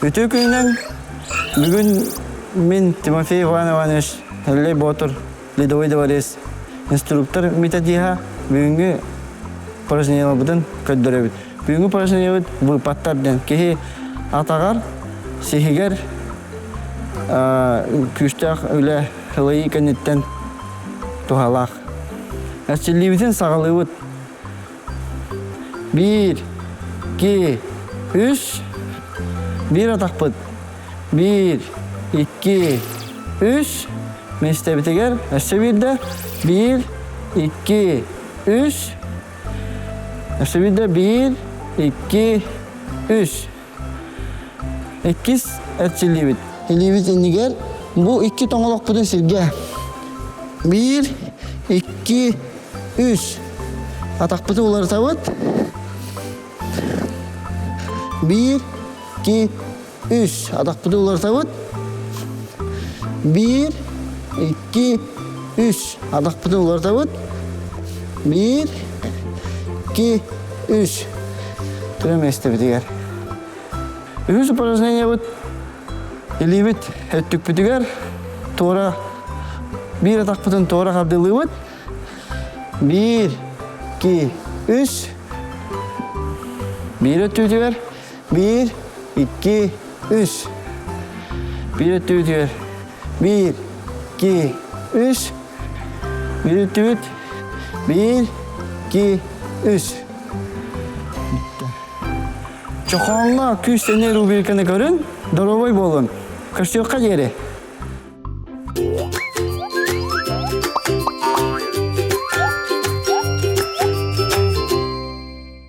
Өтө күннен бүгін мен Тимофей Иван Иванович Лей Ботор, Ледовой дворец, инструктор методиха бүгінгі упражнениялар бұдан көддіребіт. Бүгінгі упражнениялар бұл паттардан кеге атағар, сехигер, күштақ өлі хылайы кәнеттен тухалақ. Әсчелебітін сағалыбыт. 1, 2, 3, 1 атақпыт. 1, 2, 3, мен істебітегер, әсче бірді. 1, 2, 3, әсче бірді. 1, 2, 3. 2 әтчелебіт. Елебіт ендігер, бұл 2 тоңылық бұдың сілге. 1, 2, 3. Атақпыты олар табыт. 1, 2, 3. Атақпыты олар табыт. 1, 2, 3. Атақпыты олар табыт. 1, 2, 3. Түрем әсті бітігер. Үгіз упражнение бұд. Елебіт өттік бітігер. Тора. 1 атақпытын тора қабдылы бұд. 1, 2, 3. 1 өтті бітігер. 1, 2, 3. 1 өтті бітігер. 1, 2, 3. 1 өтті біт. 1, 2, 3. Çoğanla küs sene rubirkanı görün, darobay bolun. Kıştıqqa jeri.